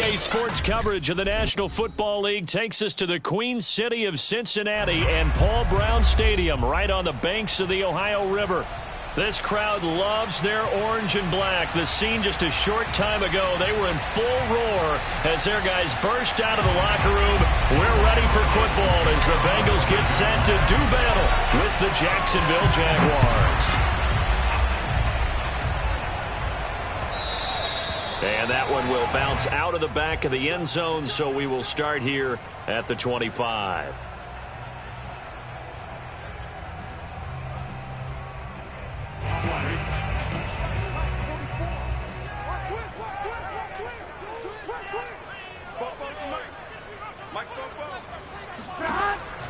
Today's sports coverage of the National Football League takes us to the Queen City of Cincinnati and Paul Brown Stadium right on the banks of the Ohio River. This crowd loves their orange and black. The scene just a short time ago, they were in full roar as their guys burst out of the locker room. We're ready for football as the Bengals get set to do battle with the Jacksonville Jaguars. And that one will bounce out of the back of the end zone, so we will start here at the 25.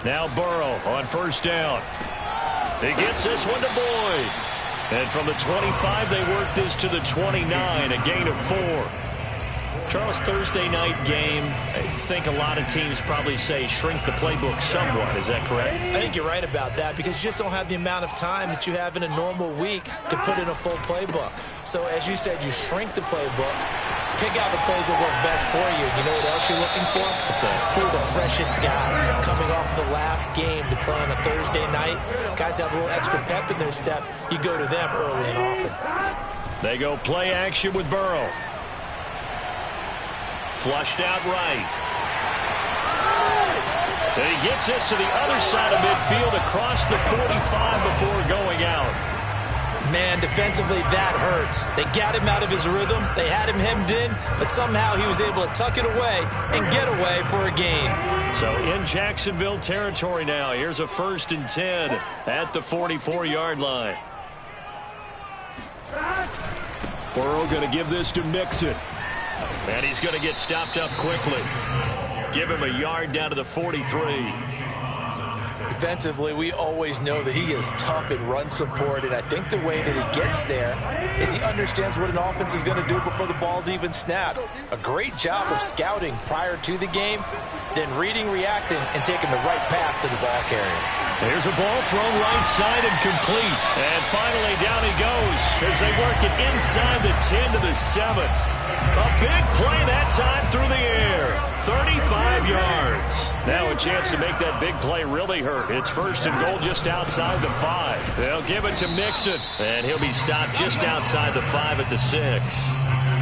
Now Burrow on first down. He gets this one to Boyd. And from the 25, they work this to the 29, a gain of 4. Charles, Thursday night game, I think a lot of teams probably say shrink the playbook somewhat. Is that correct? I think you're right about that because you just don't have the amount of time that you have in a normal week to put in a full playbook. So as you said, you shrink the playbook, pick out the plays that work best for you. You know what else you're looking for? Who are the freshest guys coming off the last game to play on a Thursday night? Guys have a little extra pep in their step. You go to them early and often. They go play action with Burrow. Flushed out right. And he gets this to the other side of midfield across the 45 before going out. Man, defensively, that hurts. They got him out of his rhythm. They had him hemmed in, but somehow he was able to tuck it away and get away for a gain. So in Jacksonville territory now, here's a 1st and 10 at the 44-yard line. Burrow going to give this to Mixon. And he's going to get stopped up quickly. Give him a yard down to the 43. Defensively, we always know that he is tough in run support, and I think the way that he gets there is he understands what an offense is going to do before the ball's even snapped. A great job of scouting prior to the game, then reading, reacting, and taking the right path to the ball carrier. There's a ball thrown right side and complete. And finally down he goes as they work it inside the 10 to the 7. A big play that time through the air. 35 yards. Now a chance to make that big play really hurt. It's 1st and goal just outside the 5. They'll give it to Mixon. And he'll be stopped just outside the 5 at the 6.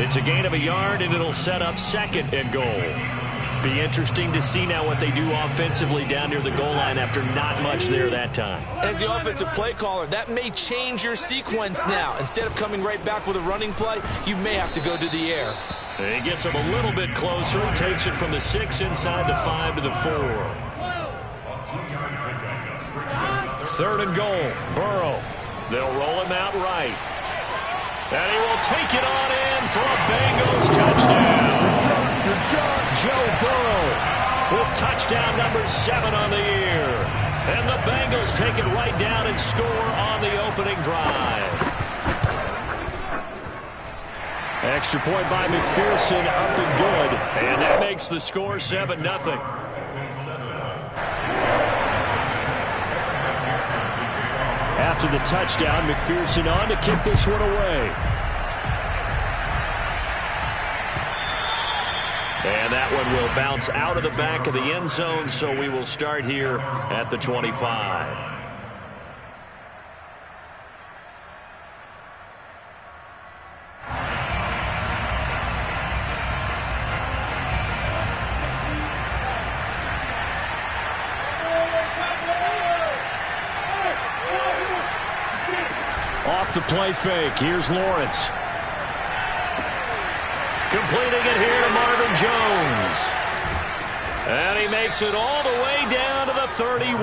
It's a gain of a yard, and it'll set up 2nd and goal. Be interesting to see now what they do offensively down near the goal line after not much there that time. As the offensive play caller, that may change your sequence now. Instead of coming right back with a running play, you may have to go to the air. He gets him a little bit closer. He takes it from the 6 inside the 5 to the 4. 3rd and goal. Burrow. They'll roll him out right. And he will take it on in for a Bengals touchdown. Joe Burrow with touchdown number 7 on the year. And the Bengals take it right down and score on the opening drive. Extra point by McPherson, up and good. And that makes the score 7-0. After the touchdown, McPherson on to kick this one away. And that one will bounce out of the back of the end zone, so we will start here at the 25. Off the play fake, here's Lawrence. Completing it here to Marvin Jones. And he makes it all the way down to the 31.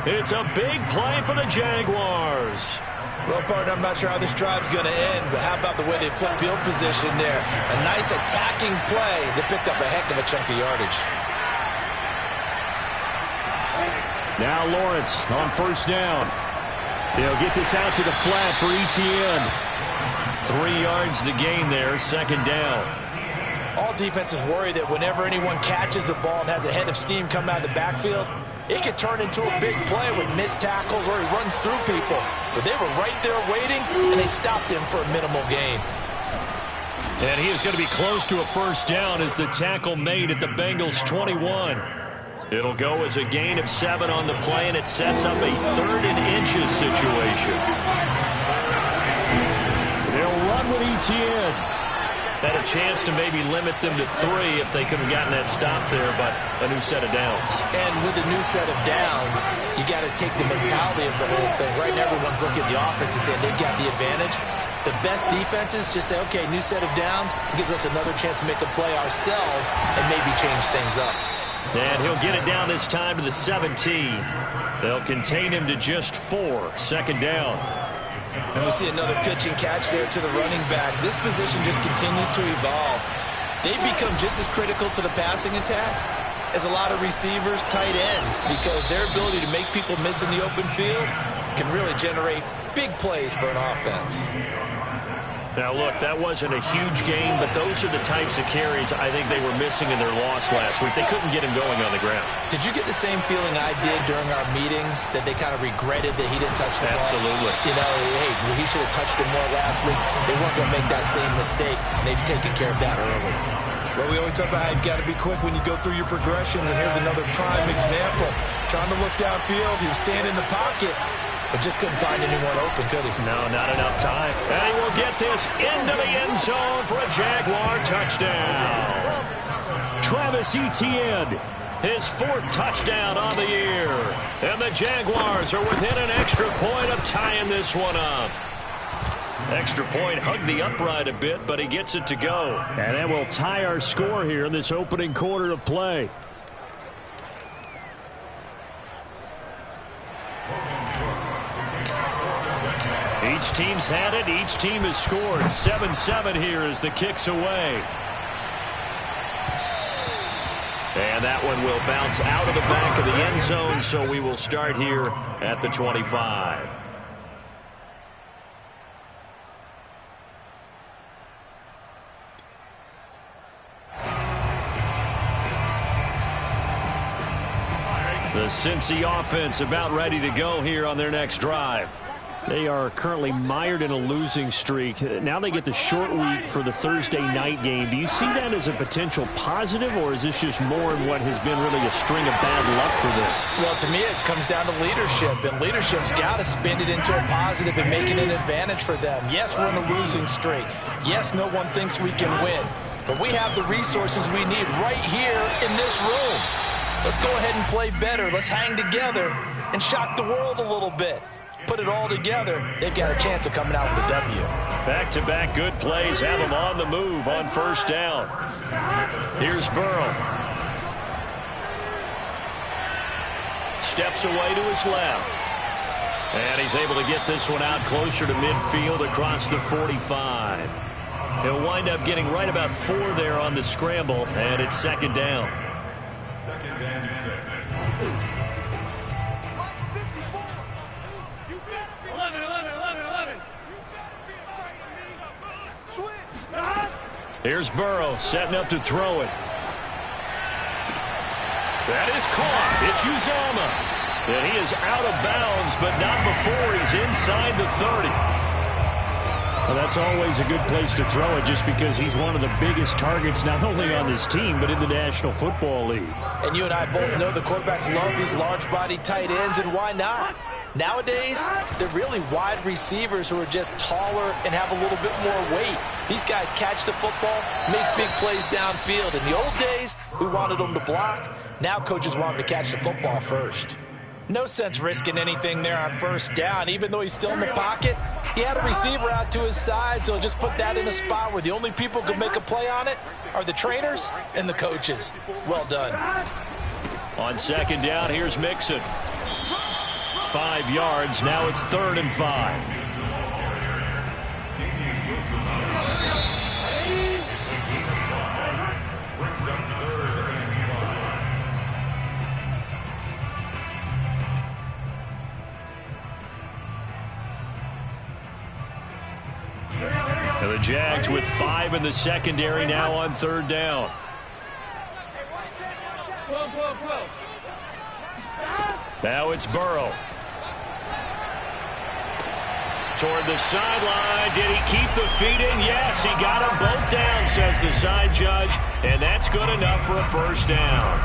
It's a big play for the Jaguars. Well, partner, I'm not sure how this drive's going to end, but how about the way they flip field position there? A nice attacking play that picked up a heck of a chunk of yardage. Now Lawrence on first down. They'll get this out to the flat for Etienne. 3 yards the gain there, 2nd down. All defenses worry that whenever anyone catches the ball and has a head of steam come out of the backfield, it could turn into a big play with missed tackles or he runs through people. But they were right there waiting, and they stopped him for a minimal gain. And he is going to be close to a first down as the tackle made at the Bengals 21. It'll go as a gain of 7 on the play, and it sets up a 3rd and inches situation. They'll run with Etienne. Had a chance to maybe limit them to 3 if they could have gotten that stop there, but a new set of downs. And with a new set of downs, you got to take the mentality of the whole thing. Right now, everyone's looking at the offense and saying they've got the advantage. The best defenses just say, okay, new set of downs. It gives us another chance to make a play ourselves and maybe change things up. And he'll get it down this time to the 17. They'll contain him to just 4. Second down. And we see another pitch and catch there to the running back. This position just continues to evolve. They've become just as critical to the passing attack as a lot of receivers, tight ends, because their ability to make people miss in the open field can really generate big plays for an offense. Now, look, that wasn't a huge game, but those are the types of carries I think they were missing in their loss last week. They couldn't get him going on the ground. Did you get the same feeling I did during our meetings, that they kind of regretted that he didn't touch the ball? Absolutely. You know, hey, he should have touched it more last week. They weren't going to make that same mistake, and they've taken care of that early. Well, we always talk about how you've got to be quick when you go through your progressions, and here's another prime example. Trying to look downfield, he was standing in the pocket, but just couldn't find anyone open, could he? No, not enough time. And he will get this into the end zone for a Jaguar touchdown. Travis Etienne, his 4th touchdown on the year. And the Jaguars are within an extra point of tying this one up. Extra point hugged the upright a bit, but he gets it to go. And that will tie our score here in this opening quarter of play. Each team's had it. Each team has scored. 7-7 here as the kick's away. And that one will bounce out of the back of the end zone, so we will start here at the 25. The Cincy offense about ready to go here on their next drive. They are currently mired in a losing streak. Now they get the short week for the Thursday night game. Do you see that as a potential positive, or is this just more in what has been really a string of bad luck for them? Well, to me, it comes down to leadership, and leadership's got to spin it into a positive and make it an advantage for them. Yes, we're in a losing streak. Yes, no one thinks we can win, but we have the resources we need right here in this room. Let's go ahead and play better. Let's hang together and shock the world a little bit. Put it all together, they've got a chance of coming out with a W. Back-to-back good plays have them on the move on first down. Here's Burrow. Steps away to his left. And he's able to get this one out closer to midfield across the 45. He'll wind up getting right about 4 there on the scramble, and it's second down. Second and 6. Here's Burrow setting up to throw it. That is caught. It's Uzomah. And he is out of bounds, but not before he's inside the 30. Well, that's always a good place to throw it, just because he's one of the biggest targets not only on this team but in the National Football League. And you and I both know the quarterbacks love these large-body tight ends, and why not? Nowadays, they're really wide receivers who are just taller and have a little bit more weight. These guys catch the football, make big plays downfield. In the old days, we wanted them to block. Now coaches want them to catch the football first. No sense risking anything there on first down. Even though he's still in the pocket, he had a receiver out to his side, so just put that in a spot where the only people who can make a play on it are the trainers and the coaches. Well done. On second down, here's Mixon. 5 yards. Now it's 3rd and 5. And the Jags with 5 in the secondary now on 3rd down. Now it's Burrow. toward the sideline. Did he keep the feet in? Yes, he got them both down, says the side judge. And that's good enough for a first down.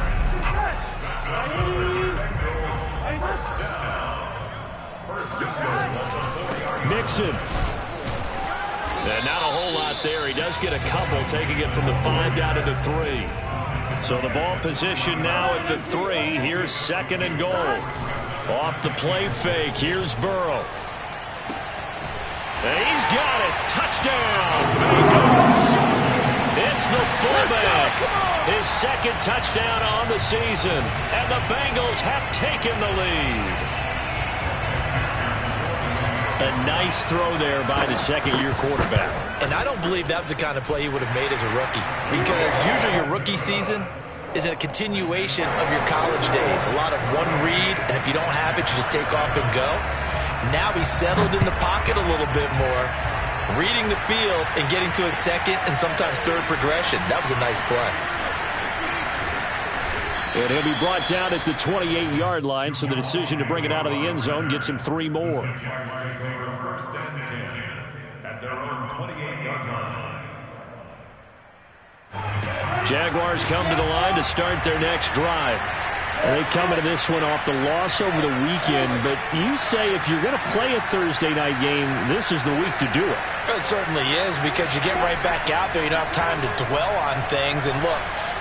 Mixon. And not a whole lot there. He does get a couple, taking it from the 5 down to the 3. So the ball position now at the 3. Here's 2nd and goal. Off the play fake. Here's Burrow. And he's got it. Touchdown, Bengals. It's the fullback. His 2nd touchdown on the season. And the Bengals have taken the lead. A nice throw there by the 2nd-year quarterback. And I don't believe that was the kind of play he would have made as a rookie, because usually your rookie season is a continuation of your college days. A lot of one read, and if you don't have it, you just take off and go. Now he's settled in the pocket a little bit more, reading the field and getting to a 2nd and sometimes 3rd progression. That was a nice play. And he'll be brought down at the 28-yard line, so the decision to bring it out of the end zone gets him 3 more. First and 10 at their own 28-yard line. Jaguars come to the line to start their next drive. They come into this one off the loss over the weekend, but you say if you're going to play a Thursday night game, this is the week to do it. It certainly is, because you get right back out there. You don't have time to dwell on things. And look,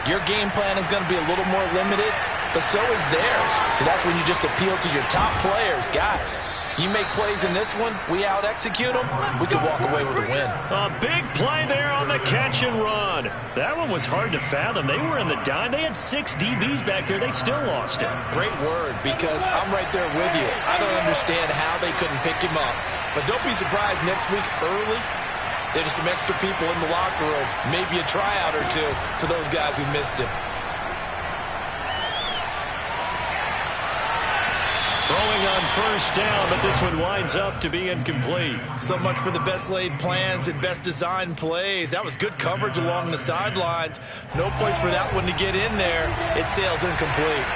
your game plan is going to be a little more limited, but so is theirs. So that's when you just appeal to your top players. Guys, you make plays in this one, we out-execute them, we could walk away with a win. A big play there on the catch and run. That one was hard to fathom. They were in the dime. They had 6 DBs back there. They still lost it. Great word, because I'm right there with you. I don't understand how they couldn't pick him up. But don't be surprised next week early, there's some extra people in the locker room, maybe a tryout or two for those guys who missed him. Throwing on first down, but this one winds up to be incomplete. So much for the best laid plans and best designed plays. That was good coverage along the sidelines. No place for that one to get in there. It sails incomplete.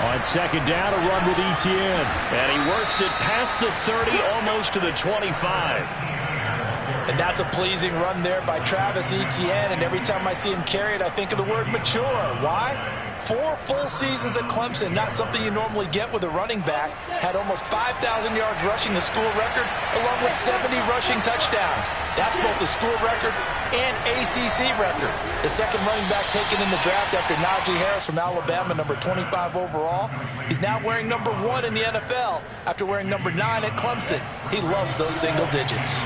On 2nd down, a run with Etienne. And he works it past the 30, almost to the 25. And that's a pleasing run there by Travis Etienne. And every time I see him carry it, I think of the word mature. Why? 4 full seasons at Clemson, not something you normally get with a running back. Had almost 5,000 yards rushing, the school record, along with 70 rushing touchdowns. That's both the school record and ACC record. The 2nd running back taken in the draft after Najee Harris from Alabama, number 25 overall. He's now wearing number 1 in the NFL after wearing number 9 at Clemson. He loves those single digits.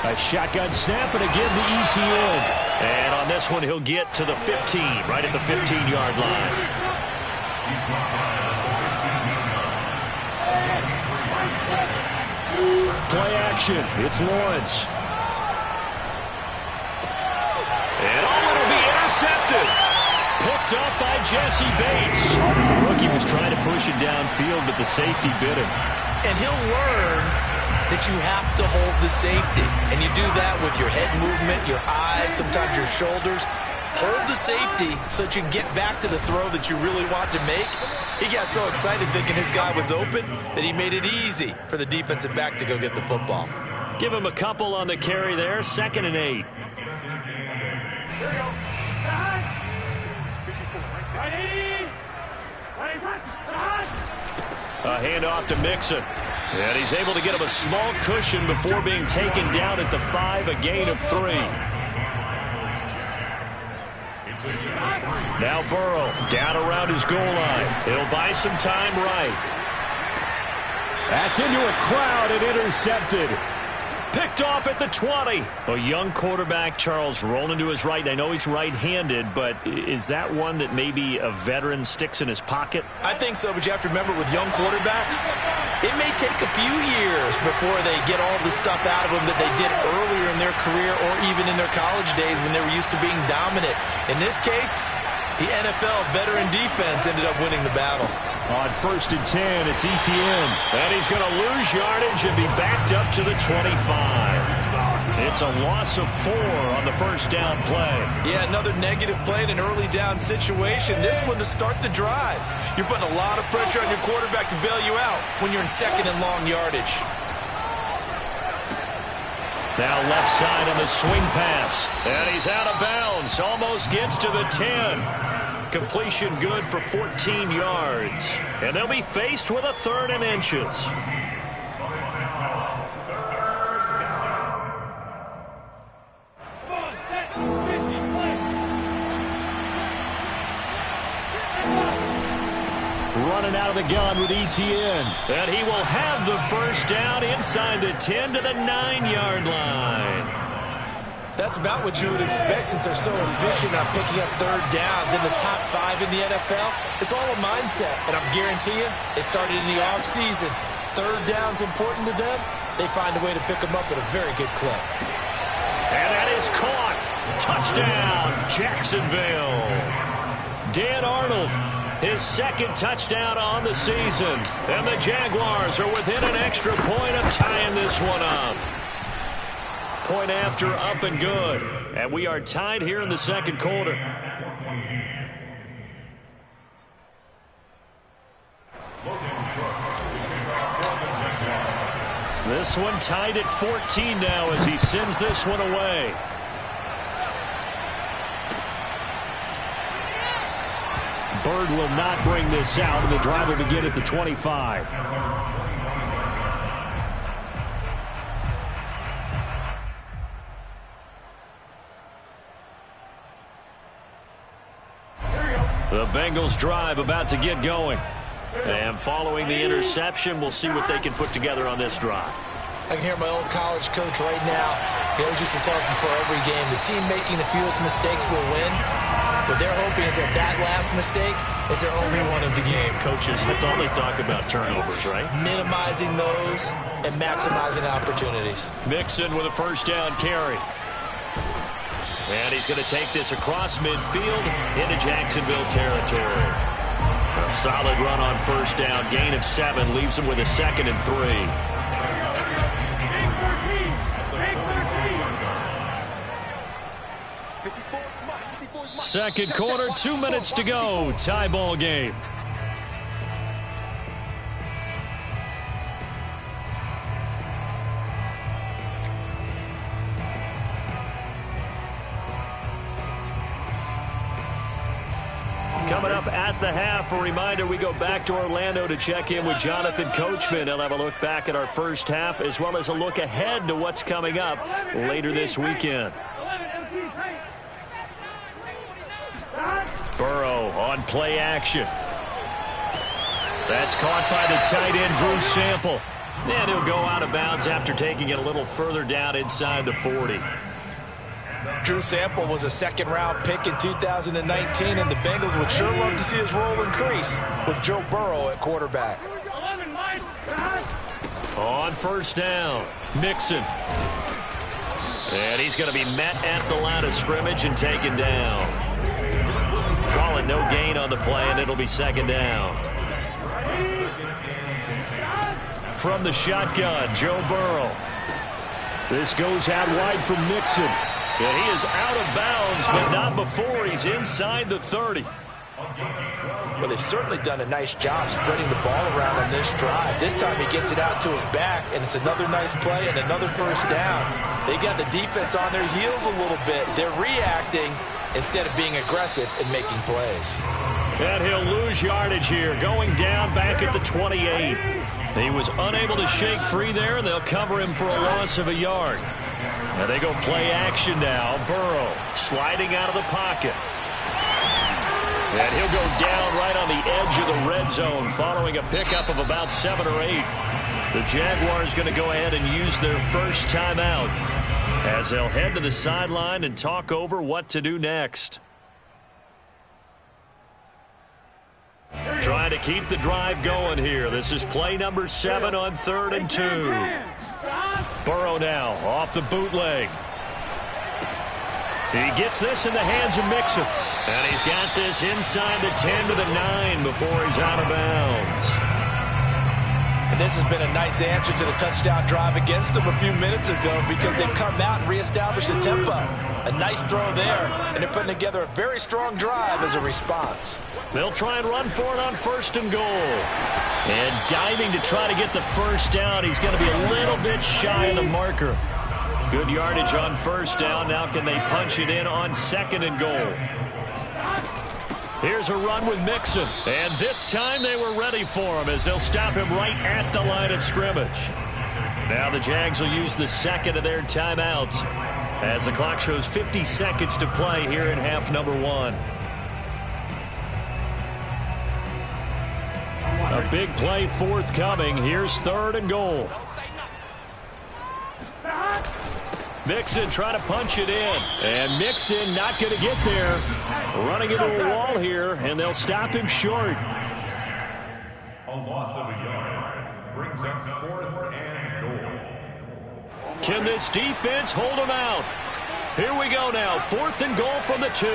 A shotgun snap and again to Etienne. And on this one, he'll get to the 15, right at the 15-yard line. Play action. It's Lawrence. And it'll be intercepted. Picked up by Jesse Bates. The rookie was trying to push it downfield, but the safety bit him. And he'll learn that you have to hold the safety. And you do that with your head movement, your eyes, sometimes your shoulders. Hold the safety so that you can get back to the throw that you really want to make. He got so excited thinking his guy was open that he made it easy for the defensive back to go get the football. Give him a couple on the carry there, 2nd and 8. A handoff to Mixon. And he's able to get him a small cushion before being taken down at the 5, a gain of 3. Now Burrow down around his goal line. He'll buy some time right. That's into a crowd and intercepted. Picked off at the 20. A young quarterback, Charles, rolling to his right. I know he's right-handed, but is that one that maybe a veteran sticks in his pocket? I think so, but you have to remember with young quarterbacks, it may take a few years before they get all the stuff out of them that they did earlier in their career or even in their college days when they were used to being dominant. In this case, the NFL veteran defense ended up winning the battle. On 1st and 10, it's Etienne. And he's going to lose yardage and be backed up to the 25. It's a loss of 4 on the first down play. Yeah, another negative play in an early down situation. This one to start the drive. You're putting a lot of pressure on your quarterback to bail you out when you're in second and long yardage. Now left side on the swing pass. And he's out of bounds. Almost gets to the 10. Completion good for 14 yards. And they'll be faced with a 3rd and inches. Running out of the gun with Etienne. And he will have the first down inside the 10 to the 9-yard line. That's about what you would expect since they're so efficient on picking up 3rd downs in the top 5 in the NFL. It's all a mindset, and I'm guarantee you it started in the offseason. 3rd down's important to them. They find a way to pick them up at a very good clip. And that is caught. Touchdown, Jacksonville. Dan Arnold, his 2nd touchdown on the season. And the Jaguars are within an extra point of tying this one up. Point after, up and good. And we are tied here in the 2nd quarter. This one tied at 14 now as he sends this one away. Bird will not bring this out, and the drive will begin at the 25. The Bengals drive about to get going. And following the interception, we'll see what they can put together on this drive. I can hear my old college coach right now. He always used to tell us before every game, the team making the fewest mistakes will win. What they're hoping is that that last mistake is their only one of the game. Coaches, that's all they talk about, turnovers, right? Minimizing those and maximizing opportunities. Mixon with a first down carry. And he's going to take this across midfield into Jacksonville territory. A solid run on first down. Gain of 7 leaves him with a 2nd and 3. Second quarter, 2 minutes to go. Tie ball game. Coming up at the half, a reminder, we go back to Orlando to check in with Jonathan Coachman. He'll have a look back at our first half as well as a look ahead to what's coming up later this weekend. Burrow on play action. That's caught by the tight end, Drew Sample. And he'll go out of bounds after taking it a little further down inside the 40. Drew Sample was a 2nd-round pick in 2019, and the Bengals would sure love to see his role increase with Joe Burrow at quarterback. On first down, Mixon. And he's going to be met at the line of scrimmage and taken down. Calling no gain on the play, and it'll be 2nd down. From the shotgun, Joe Burrow. This goes out wide for Mixon. And he is out of bounds, but not before he's inside the 30. Well, they've certainly done a nice job spreading the ball around on this drive. This time he gets it out to his back, and it's another nice play and another first down. They got the defense on their heels a little bit. They're reacting instead of being aggressive and making plays. And he'll lose yardage here, going down back at the 28. He was unable to shake free there, and they'll cover him for a loss of a yard. And they go play action now. Burrow sliding out of the pocket. And he'll go down right on the edge of the red zone following a pickup of about 7 or 8. The Jaguars going to go ahead and use their first timeout as they'll head to the sideline and talk over what to do next. Trying to keep the drive going here. This is play number 7 on 3rd and 2. Burrow now off the bootleg. He gets this in the hands of Mixon. And he's got this inside the 10 to the 9 before he's out of bounds. And this has been a nice answer to the touchdown drive against them a few minutes ago because they've come out and reestablished the tempo. A nice throw there, and they're putting together a very strong drive as a response. They'll try and run for it on 1st and goal. And diving to try to get the first down. He's going to be a little bit shy of the marker. Good yardage on 1st down. Now can they punch it in on 2nd and goal? Here's a run with Mixon. And this time they were ready for him as they'll stop him right at the line of scrimmage. Now the Jags will use the 2nd of their timeouts as the clock shows 50 seconds to play here in half number 1. A big play forthcoming. Here's 3rd and goal. Mixon trying to punch it in. And Mixon not going to get there. Running into a wall here, and they'll stop him short. A loss of a yard brings up 4th and goal. Can this defense hold him out? Here we go now. 4th and goal from the 2.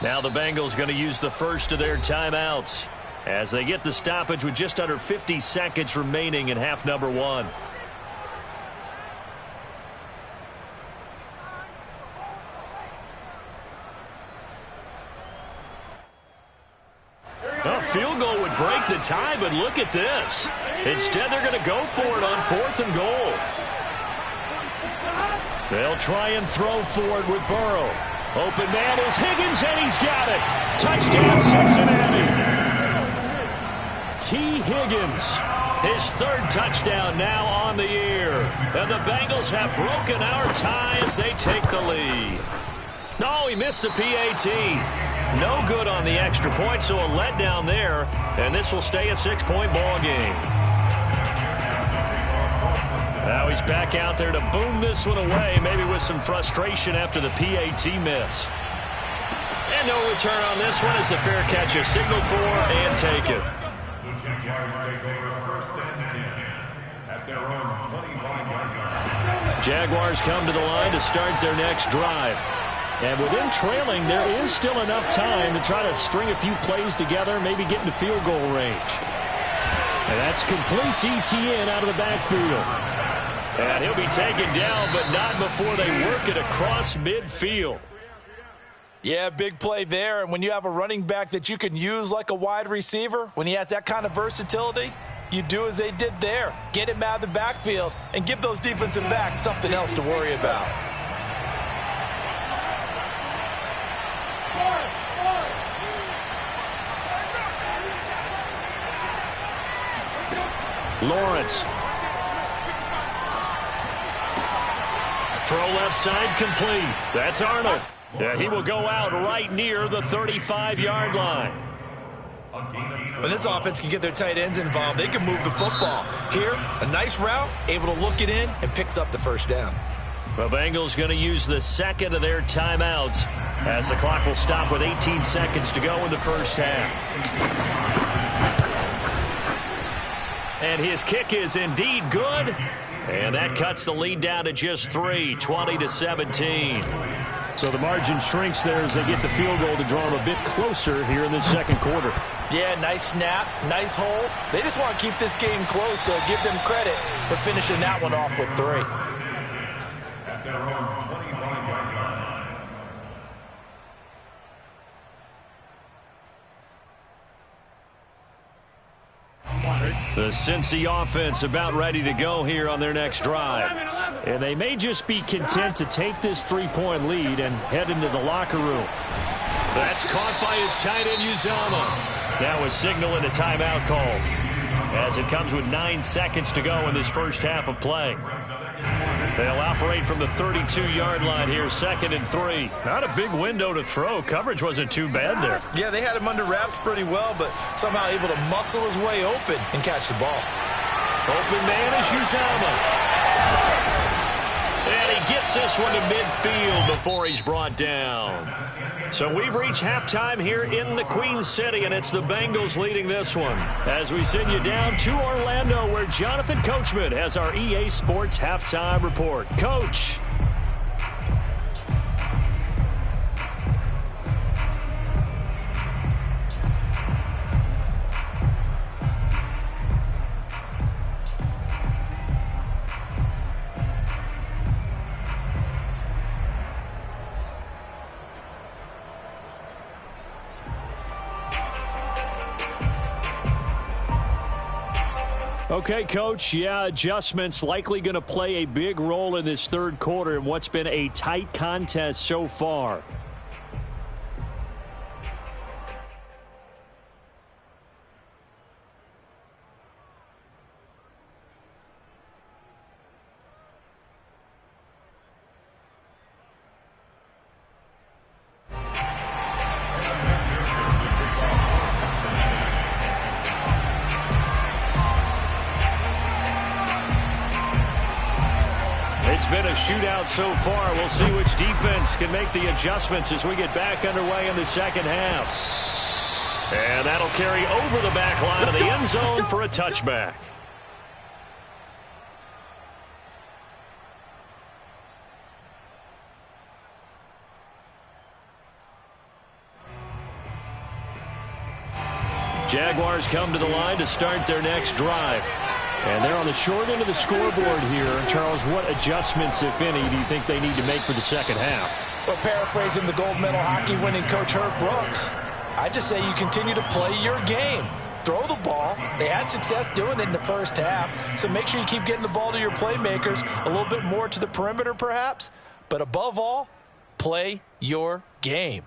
Now the Bengals going to use the first of their timeouts as they get the stoppage with just under 50 seconds remaining in half number 1. A field goal would break the tie, but look at this. Instead, they're going to go for it on 4th and goal. They'll try and throw forward with Burrow. Open man is Higgins, and he's got it. Touchdown, Cincinnati. T. Higgins, his 3rd touchdown now on the year. And the Bengals have broken our tie as they take the lead. No, he missed the PAT. No good on the extra point, so a letdown there. And this will stay a 6-point ball game. Now he's back out there to boom this one away, maybe with some frustration after the PAT miss. And no return on this one as the fair catch is signaled for and taken. The Jaguars take over 1st and 10 at their own 25-yard line. Jaguars come to the line to start their next drive. And with them trailing, there is still enough time to try to string a few plays together, maybe get into field goal range. And that's complete ETN out of the backfield. And he'll be taken down, but not before they work it across midfield. Yeah, big play there. And when you have a running back that you can use like a wide receiver, when he has that kind of versatility, you do as they did there. Get him out of the backfield and give those defensive backs something else to worry about. Lawrence. Throw left side complete. That's Arnold. Yeah, he will go out right near the 35-yard line. When this offense can get their tight ends involved, they can move the football. Here, a nice route, able to look it in, and picks up the first down. The Bengals going to use the 2nd of their timeouts as the clock will stop with 18 seconds to go in the first half. And his kick is indeed good. And that cuts the lead down to just 3, 20-17. So the margin shrinks there as they get the field goal to draw them a bit closer here in the 2nd quarter. Yeah, nice snap, nice hold. They just want to keep this game close, so give them credit for finishing that one off with 3. At their own 25-yard line. The Cincy offense about ready to go here on their next drive. And they may just be content to take this 3-point lead and head into the locker room. That's caught by his tight end, Uzomah. That was signaling a timeout call as it comes with 9 seconds to go in this first half of play. They'll operate from the 32-yard line here, 2nd and 3. Not a big window to throw. Coverage wasn't too bad there. Yeah, they had him under wraps pretty well, but somehow able to muscle his way open and catch the ball. Open man is Uzomah. And he gets this one to midfield before he's brought down. So we've reached halftime here in the Queen City, and it's the Bengals leading this one. As we send you down to Orlando, where Jonathan Coachman has our EA Sports halftime report. Coach. Okay, Coach, yeah, adjustments likely going to play a big role in this third quarter in what's been a tight contest so far. It's been a shootout so far. We'll see which defense can make the adjustments as we get back underway in the second half. And that'll carry over the back line of the end zone for a touchback. Jaguars come to the line to start their next drive. And they're on the short end of the scoreboard here. Charles, what adjustments, if any, do you think they need to make for the second half? Well, paraphrasing the gold medal hockey winning coach Herb Brooks, I just say you continue to play your game. Throw the ball. They had success doing it in the first half, so make sure you keep getting the ball to your playmakers, a little bit more to the perimeter perhaps, but above all, play your game.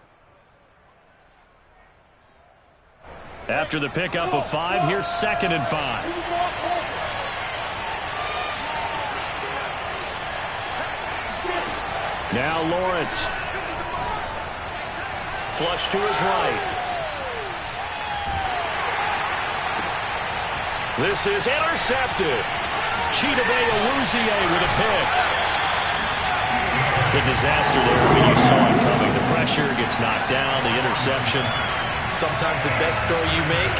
After the pickup of 5, here's 2nd and 5. Now Lawrence. Flush to his right. This is intercepted. Chidobe Awuzie with a pick. The disaster there. I mean, you saw it coming. The pressure gets knocked down. The interception. Sometimes the best throw you make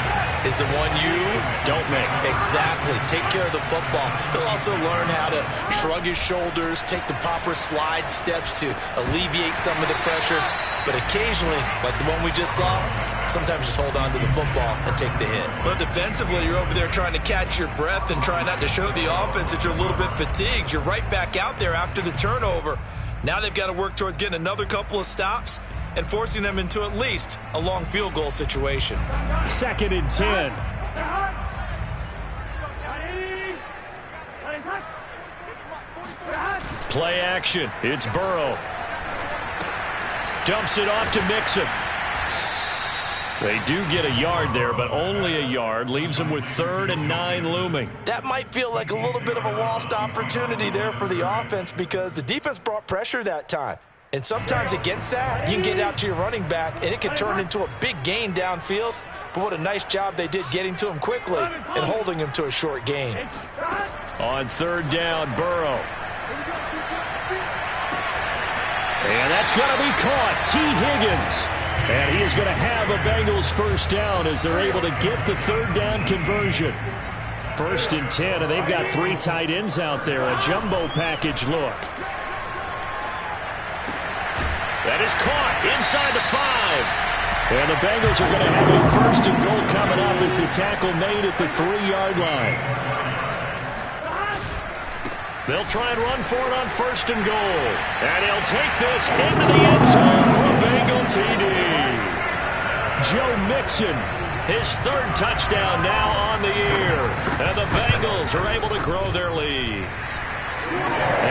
is the one you don't make. Exactly. Take care of the football. He'll also learn how to shrug his shoulders, take the proper slide steps to alleviate some of the pressure. But occasionally, like the one we just saw, sometimes just hold on to the football and take the hit. But defensively, you're over there trying to catch your breath and try not to show the offense that you're a little bit fatigued. You're right back out there after the turnover. Now they've got to work towards getting another couple of stops and forcing them into at least a long field goal situation. 2nd and 10. Play action. It's Burrow. Dumps it off to Mixon. They do get a yard there, but only a yard. Leaves them with 3rd and 9 looming. That might feel like a little bit of a lost opportunity there for the offense because the defense brought pressure that time. And sometimes against that, you can get out to your running back, and it can turn into a big gain downfield. But what a nice job they did getting to him quickly and holding him to a short gain. On 3rd down, Burrow. And that's going to be caught. T. Higgins. And he is going to have a Bengals 1st down as they're able to get the 3rd down conversion. 1st and 10, and they've got 3 tight ends out there. A jumbo package look. That is caught inside the 5. And the Bengals are going to have a 1st and goal coming up as the tackle made at the 3-yard line. They'll try and run for it on 1st and goal. And he'll take this into the end zone for a Bengal TD. Joe Mixon, his 3rd touchdown now on the year. And the Bengals are able to grow their lead.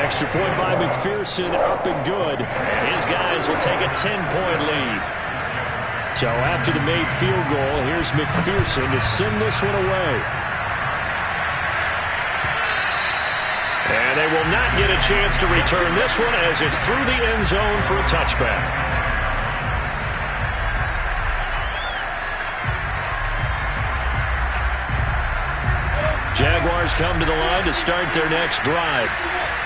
Extra point by McPherson, up and good. And his guys will take a 10-point lead. So after the made field goal, here's McPherson to send this one away. And they will not get a chance to return this one as it's through the end zone for a touchback. Jaguars come to the line to start their next drive.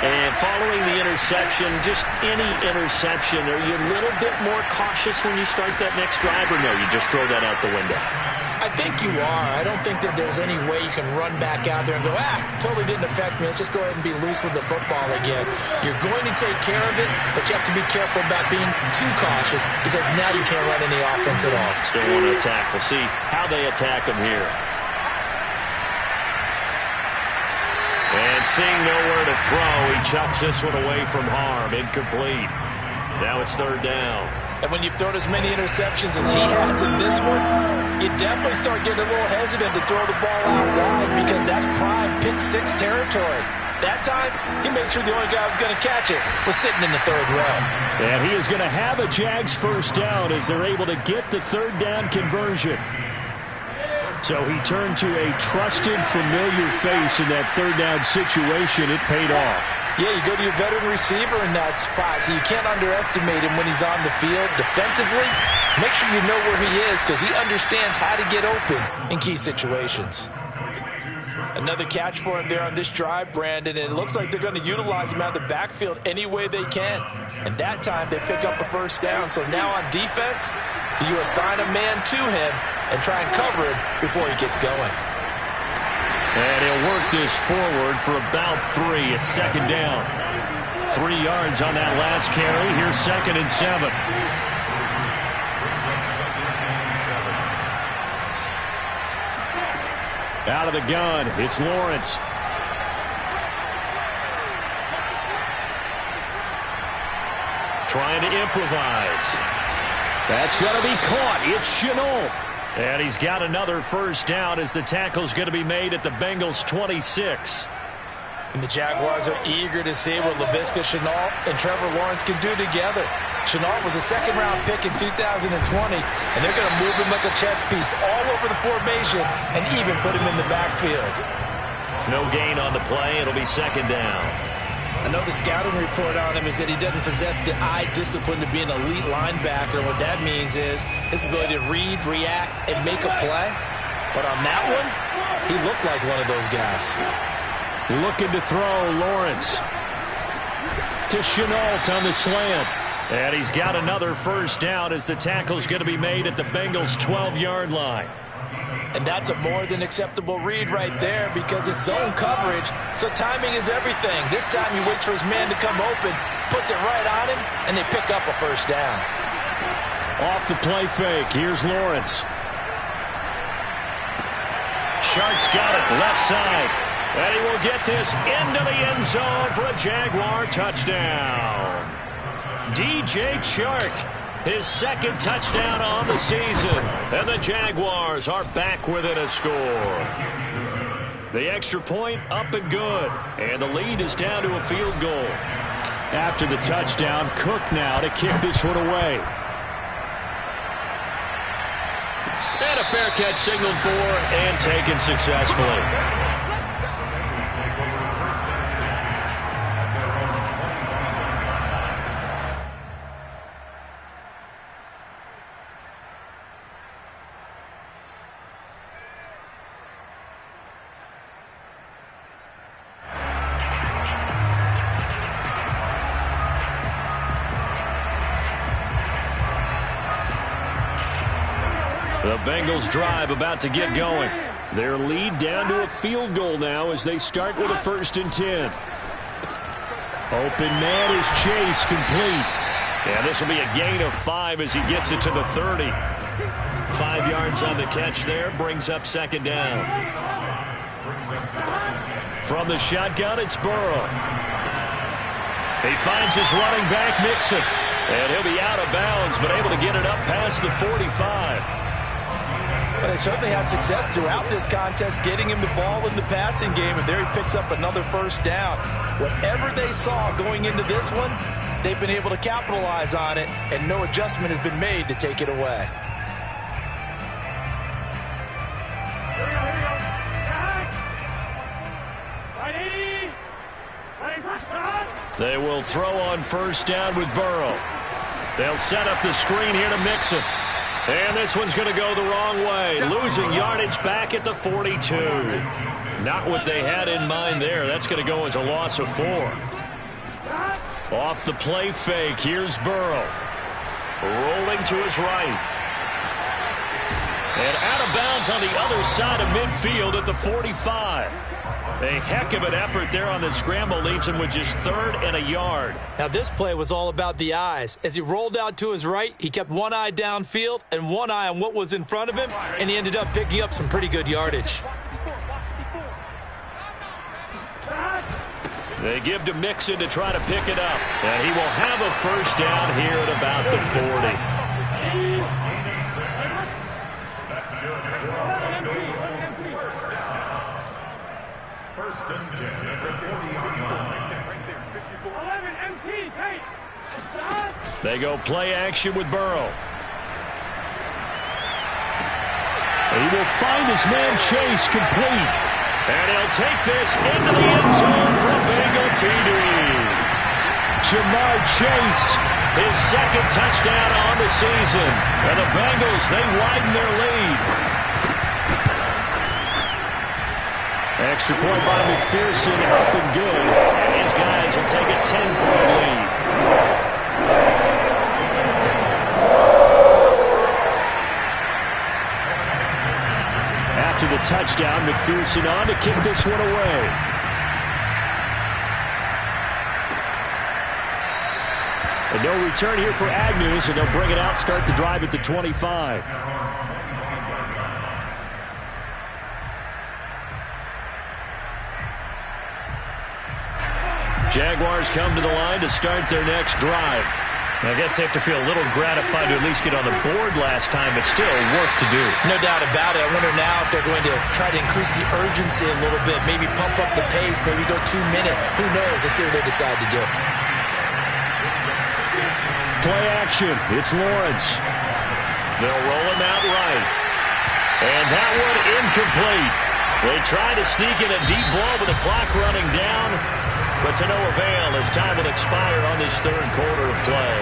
And following the interception, just any interception, are you a little bit more cautious when you start that next drive, or no, you just throw that out the window? I think you are. I don't think that there's any way you can run back out there and go, totally didn't affect me. Let's just go ahead and be loose with the football again. You're going to take care of it, but you have to be careful about being too cautious because now you can't run any offense at all. Still want to attack. We'll see how they attack them here. And seeing nowhere to throw, he chucks this one away from harm. Incomplete. Now it's 3rd down. And when you've thrown as many interceptions as he has in this one, you definitely start getting a little hesitant to throw the ball out wide because that's prime 6 territory. That time, he made sure the only guy who was going to catch it was sitting in the 3rd row. And he is going to have a Jags first down as they're able to get the 3rd down conversion. So he turned to a trusted, familiar face in that 3rd down situation. It paid off. Yeah, you go to your veteran receiver in that spot, so you can't underestimate him when he's on the field. Defensively, make sure you know where he is because he understands how to get open in key situations. Another catch for him there on this drive, Brandon, and it looks like they're going to utilize him out of the backfield any way they can. And that time, they pick up a first down. So now on defense, do you assign a man to him and try and cover him before he gets going? And he'll work this forward for about 3 at 2nd down. 3 yards on that last carry. Here's 2nd and 7. Out of the gun, it's Lawrence. Trying to improvise. That's going to be caught. It's Shenault. And he's got another first down as the tackle's going to be made at the Bengals' 26. And the Jaguars are eager to see what Laviska Shenault and Trevor Lawrence can do together. Shenault was a 2nd-round pick in 2020, and they're going to move him like a chess piece all over the formation and even put him in the backfield. No gain on the play. It'll be 2nd down. I know the scouting report on him is that he doesn't possess the eye discipline to be an elite linebacker. What that means is his ability to read, react, and make a play. But on that one, he looked like one of those guys. Looking to throw, Lawrence. To Shenault on the slant. And he's got another first down as the tackle's going to be made at the Bengals' 12-yard line. And that's a more than acceptable read right there because it's zone coverage, so timing is everything. This time he waits for his man to come open, puts it right on him, and they pick up a first down. Off the play fake, here's Lawrence. Shark's got it, left side. And he will get this into the end zone for a Jaguar touchdown. DJ Chark, his 2nd touchdown on the season. And the Jaguars are back within a score. The extra point up and good. And the lead is down to a field goal. After the touchdown, Cook now to kick this one away. And a fair catch signaled for and taken successfully. The Bengals drive about to get going. Their lead down to a field goal now as they start with a 1st and 10. Open man is Chase, complete. And this will be a gain of 5 as he gets it to the 30. 5 yards on the catch there, brings up 2nd down. From the shotgun, it's Burrow. He finds his running back, Mixon. And he'll be out of bounds, but able to get it up past the 45. But they certainly had success throughout this contest, getting him the ball in the passing game, and there he picks up another first down. Whatever they saw going into this one, they've been able to capitalize on it, and no adjustment has been made to take it away. They will throw on first down with Burrow. They'll set up the screen here to Mixon. And this one's going to go the wrong way. Losing yardage back at the 42. Not what they had in mind there. That's going to go as a loss of 4. Off the play fake, here's Burrow. Rolling to his right. And out of bounds on the other side of midfield at the 45. A heck of an effort there on the scramble leaves him with just 3rd and a yard. Now this play was all about the eyes. As he rolled out to his right, he kept one eye downfield and one eye on what was in front of him, and he ended up picking up some pretty good yardage. They give to Mixon to try to pick it up. And he will have a first down here at about the 40. First and 10 at the 40-yard line. They go play action with Burrow. He will find his man Chase complete. And he'll take this into the end zone for a Bengal TD. Jamar Chase, his second touchdown on the season. And the Bengals, they widen their lead. Extra point by McPherson, up and good. And his guys will take a 10-point lead. After the touchdown, McPherson on to kick this one away. And no return here for Agnew, so they'll bring it out, start the drive at the 25. Jaguars come to the line to start their next drive. I guess they have to feel a little gratified to at least get on the board last time, but still work to do. No doubt about it. I wonder now if they're going to try to increase the urgency a little bit, maybe pump up the pace, maybe go 2 minutes. Who knows? Let's see what they decide to do. Play action. It's Lawrence. They'll roll him out right. And that one incomplete. They try to sneak in a deep ball with the clock running down, but to no avail as time will expire on this third quarter of play.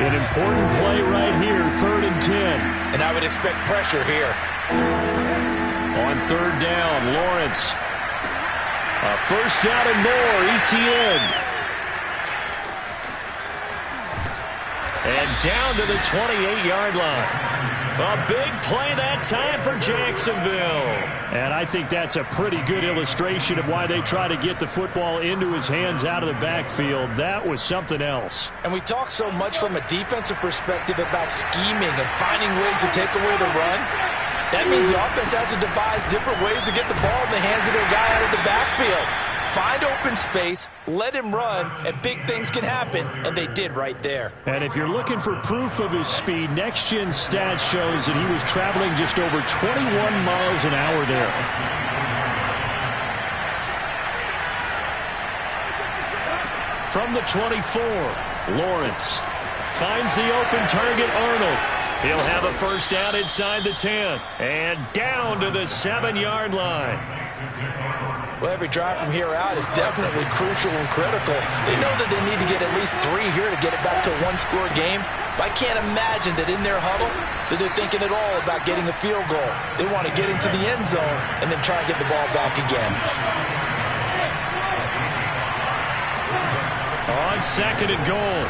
An important play right here, 3rd and 10. And I would expect pressure here. On 3rd down, Lawrence. A first down and more, ETN. And down to the 28-yard line. A big play that time for Jacksonville. And I think that's a pretty good illustration of why they try to get the football into his hands out of the backfield. That was something else. And we talk so much from a defensive perspective about scheming and finding ways to take away the run. That means the offense has to devise different ways to get the ball in the hands of their guy out of the backfield. Find open space, let him run, and big things can happen, and they did right there. And if you're looking for proof of his speed, Next Gen Stats shows that he was traveling just over 21 miles an hour there. From the 24, Lawrence finds the open target, Arnold. He'll have a first down inside the 10, and down to the 7-yard line. Well, every drive from here out is definitely crucial and critical. They know that they need to get at least 3 here to get it back to a one-score game. But I can't imagine that in their huddle that they're thinking at all about getting a field goal. They want to get into the end zone and then try and get the ball back again. On 2nd and goal,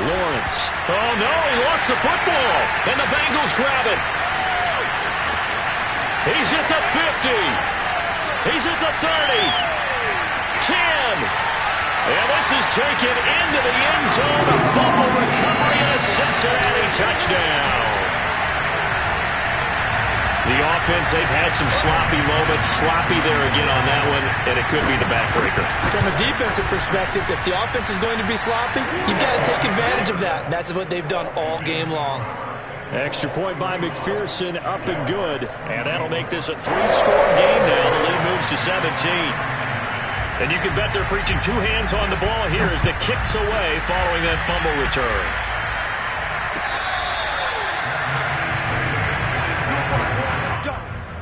Lawrence. Oh, no, he lost the football. And the Bengals grab it. He's at the 50. He's at the 30, 10, and this is taken into the end zone. A fumble recovery and a Cincinnati touchdown. The offense, they've had some sloppy moments. Sloppy there again on that one, and it could be the backbreaker. From a defensive perspective, if the offense is going to be sloppy, you've got to take advantage of that. And that's what they've done all game long. Extra point by McPherson, up and good. And that'll make this a 3-score game now. The lead moves to 17. And you can bet they're preaching 2 hands on the ball here as the kick's away following that fumble return.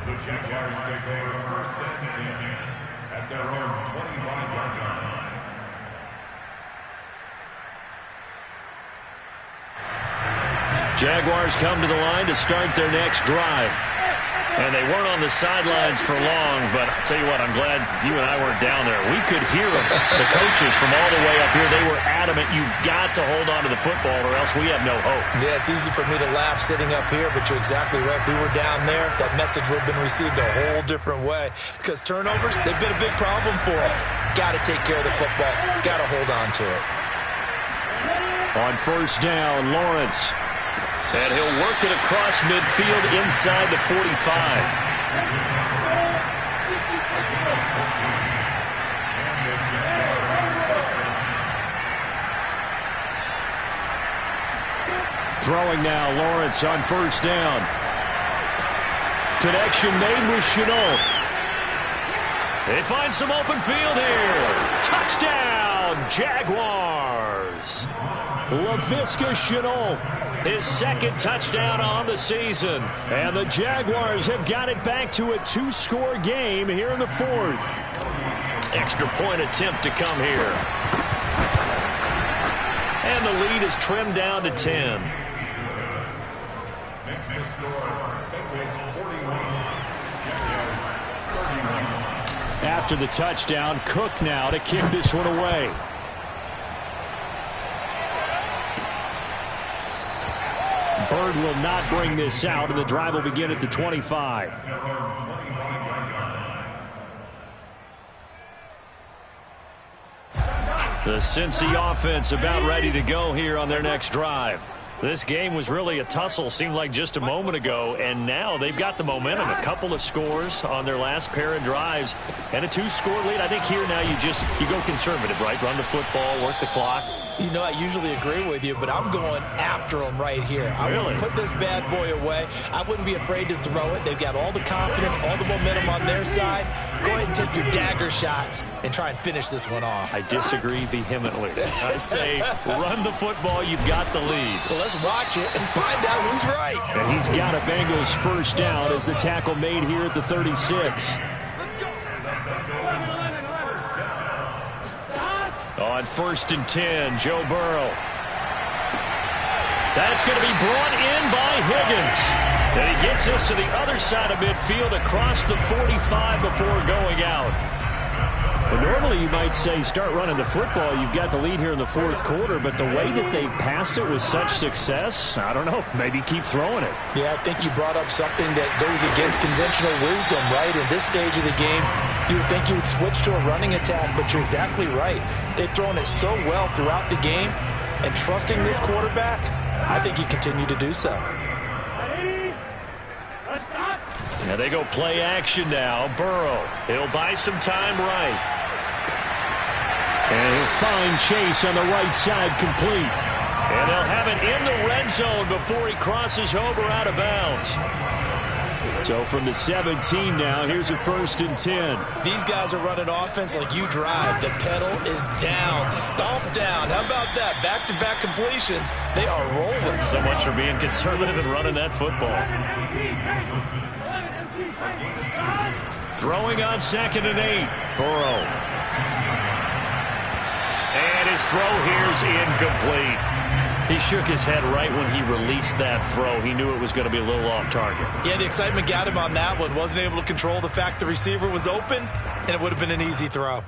The Jaguars take over 1st and 10 at their own 25-yard line. Jaguars come to the line to start their next drive. And they weren't on the sidelines for long, but I'll tell you what, I'm glad you and I weren't down there. We could hear them. The coaches from all the way up here, they were adamant, you've got to hold on to the football or else we have no hope. Yeah, it's easy for me to laugh sitting up here, but you're exactly right. If we were down there, that message would have been received a whole different way. Because turnovers, they've been a big problem for them. Got to take care of the football. Got to hold on to it. On 1st down, Lawrence. And he'll work it across midfield inside the 45. Throwing now, Lawrence on 1st down. connection made with Chenault. They find some open field here. Touchdown, Jaguars. Laviska Chenault, his second touchdown on the season. And the Jaguars have got it back to a 2-score game here in the fourth. Extra point attempt to come here. And the lead is trimmed down to 10. Next to score, Bengals 41, Jaguars 31. After the touchdown, Cook now to kick this one away. Bird will not bring this out, and the drive will begin at the 25. The Cincy offense about ready to go here on their next drive. This game was really a tussle, seemed like just a moment ago, and now they've got the momentum. A couple of scores on their last pair of drives and a 2-score lead. I think here now you go conservative, right? Run the football, work the clock. You know, I usually agree with you, but I'm going after them right here. I want to put this bad boy away. I wouldn't be afraid to throw it. They've got all the confidence, all the momentum on their side. Go ahead and take your dagger shots and try and finish this one off. I disagree vehemently. I say run the football. You've got the lead. Well, let's watch it and find out who's right. And he's got a Bengals first down as the tackle made here at the 36. On 1st and 10, Joe Burrow. That's going to be brought in by Higgins. And he gets us to the other side of midfield across the 45 before going out. Well, normally you might say start running the football. You've got the lead here in the fourth quarter, but the way that they've passed it with such success, I don't know, maybe keep throwing it. Yeah, I think you brought up something that goes against conventional wisdom, right? In this stage of the game, you would think you would switch to a running attack, but you're exactly right. They've thrown it so well throughout the game, and trusting this quarterback, I think you continue to do so. Now they go play action now. Burrow, he'll buy some time right. And he'll find Chase on the right side complete. And they'll have it in the red zone before he crosses over out of bounds. So from the 17 now, here's a 1st and 10. These guys are running offense like you drive. The pedal is down, stomp down. How about that? Back-to-back completions. They are rolling. So much for being conservative and running that football. Throwing on 2nd and 8. Burrow. And his throw here's incomplete. He shook his head right when he released that throw. He knew it was going to be a little off target. Yeah, the excitement got him on that one. Wasn't able to control the fact the receiver was open, and it would have been an easy throw.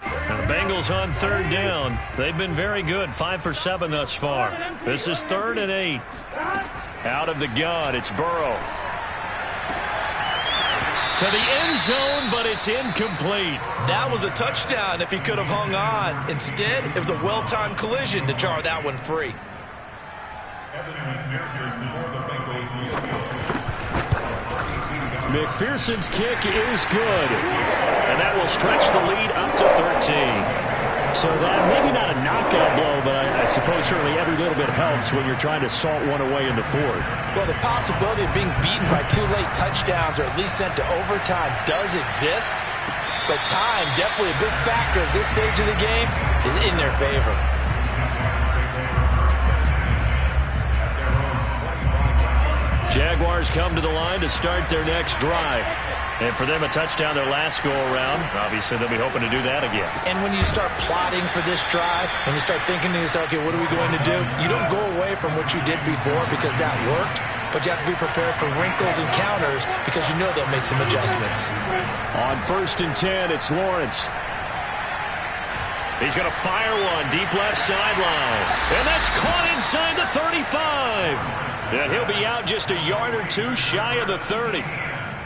Now the Bengals on 3rd down. They've been very good, 5 for 7 thus far. This is 3rd and 8. Out of the gun, it's Burrow. To the end zone, but it's incomplete. That was a touchdown if he could have hung on. Instead, it was a well-timed collision to jar that one free. McPherson's kick is good. And that will stretch the lead up to 13. So that maybe not a knockout blow, but I suppose certainly every little bit helps when you're trying to salt one away in the fourth. Well, the possibility of being beaten by 2 late touchdowns or at least sent to overtime does exist. But time, definitely a big factor at this stage of the game, is in their favor. Jaguars come to the line to start their next drive. And for them, a touchdown their last go-around. Obviously, they'll be hoping to do that again. And when you start plotting for this drive, when you start thinking to yourself, okay, what are we going to do? You don't go away from what you did before because that worked, but you have to be prepared for wrinkles and counters because you know they'll make some adjustments. On 1st and 10, it's Lawrence. He's going to fire one deep left sideline. And that's caught inside the 35. And he'll be out just a yard or two shy of the 30.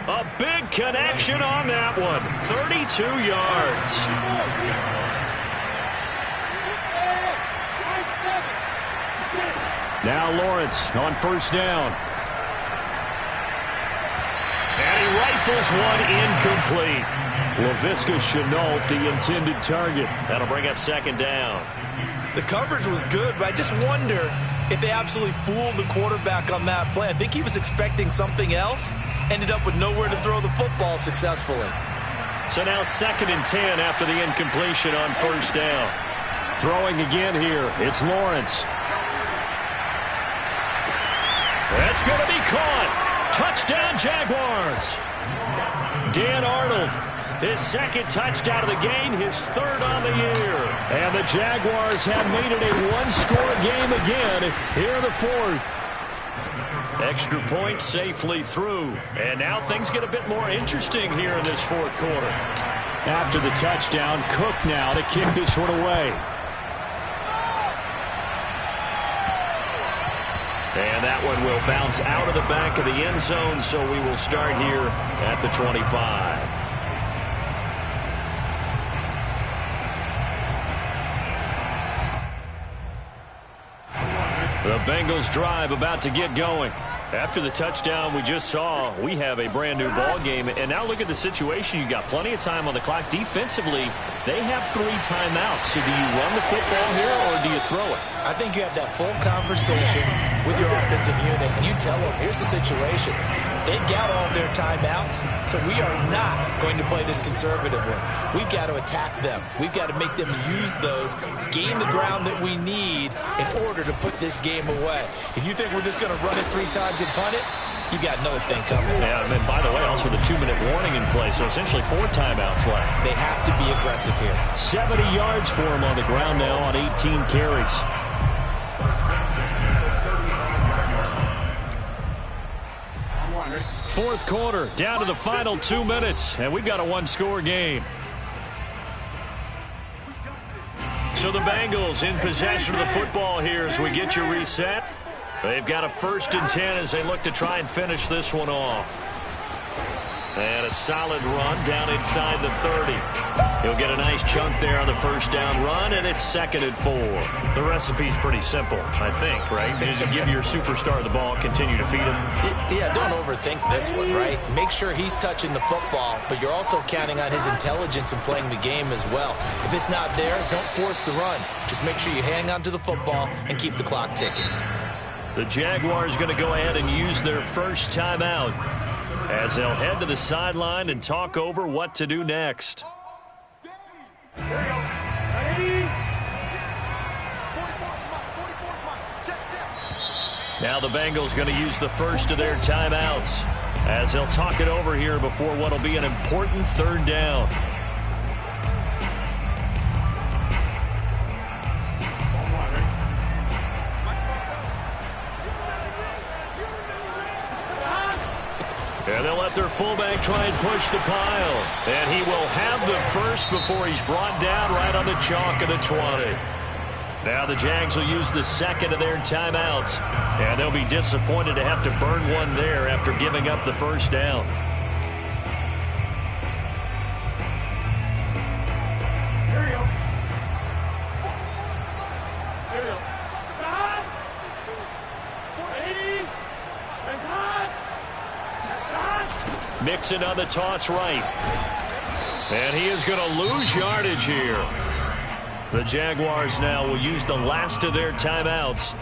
A big connection on that one. 32 yards. Now Lawrence on 1st down. And he rifles one incomplete. Laviska Chenault, the intended target. That'll bring up 2nd down. The coverage was good, but I just wonder if they absolutely fooled the quarterback on that play. I think he was expecting something else, ended up with nowhere to throw the football successfully. So now 2nd and 10 after the incompletion on first down. Throwing again here, it's Lawrence. That's going to be caught. Touchdown, Jaguars. Dan Arnold, his 2nd touchdown of the game, his 3rd on the year. And the Jaguars have made it a one-score game again here in the 4th. Extra point safely through. And now things get a bit more interesting here in this 4th quarter. After the touchdown, Cook now to kick this one away. And that one will bounce out of the back of the end zone, so we will start here at the 25. The Bengals drive about to get going. After the touchdown we just saw, we have a brand new ball game. And now look at the situation. You got plenty of time on the clock. Defensively, they have 3 timeouts. So do you run the football here or do you throw it? I think you have that full conversation with your offensive unit, and you tell them, here's the situation. They've got all their timeouts, so we are not going to play this conservatively. We've got to attack them. We've got to make them use those, gain the ground that we need in order to put this game away. If you think we're just going to run it 3 times and punt it, you got another thing coming. Yeah, and by the way, also the 2-minute warning in play, so essentially 4 timeouts left. They have to be aggressive here. 70 yards for him on the ground now on 18 carries. Fourth quarter, down to the final 2 minutes, and we've got a one-score game. So the Bengals in possession of the football here as we get you reset. They've got a 1st and 10 as they look to try and finish this one off. And a solid run down inside the 30. He'll get a nice chunk there on the 1st down run, and it's 2nd and 4. The recipe's pretty simple, I think, right? Just give your superstar the ball, continue to feed him. Yeah, don't overthink this one, right? Make sure he's touching the football, but you're also counting on his intelligence in playing the game as well. If it's not there, don't force the run. Just make sure you hang on to the football and keep the clock ticking. The Jaguars going to go ahead and use their 1st timeout as they'll head to the sideline and talk over what to do next. Now the Bengals going to use the 1st of their timeouts as they'll talk it over here before what will be an important 3rd down. And they'll let their fullback try and push the pile. And he will have the 1st before he's brought down right on the chalk of the 20. Now the Jags will use the 2nd of their timeouts. And they'll be disappointed to have to burn one there after giving up the 1st down. Mixon on the toss right. And he is going to lose yardage here. The Jaguars now will use the last of their timeouts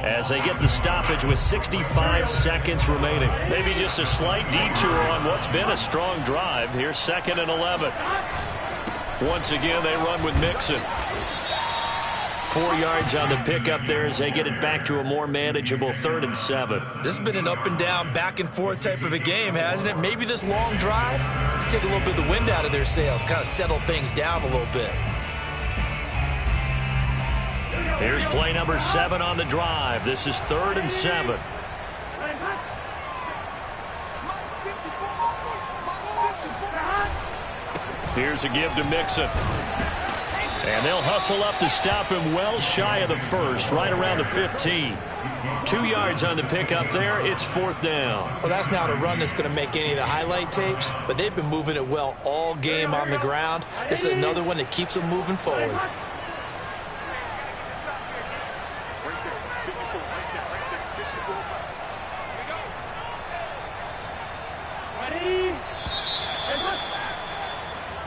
as they get the stoppage with 65 seconds remaining. Maybe just a slight detour on what's been a strong drive. Here's 2nd and 11. Once again, they run with Mixon. 4 yards on the pickup there as they get it back to a more manageable 3rd and 7. This has been an up and down, back and forth type of a game, hasn't it? Maybe this long drive take a little bit of the wind out of their sails, kind of settle things down a little bit. Here's play number 7 on the drive. This is 3rd and 7. Here's a give to Mixon. And they'll hustle up to stop him well shy of the 1st, right around the 15. 2 yards on the pickup there. It's 4th down. Well, that's not a run that's going to make any of the highlight tapes, but they've been moving it well all game on the ground. This is another one that keeps them moving forward. Ready?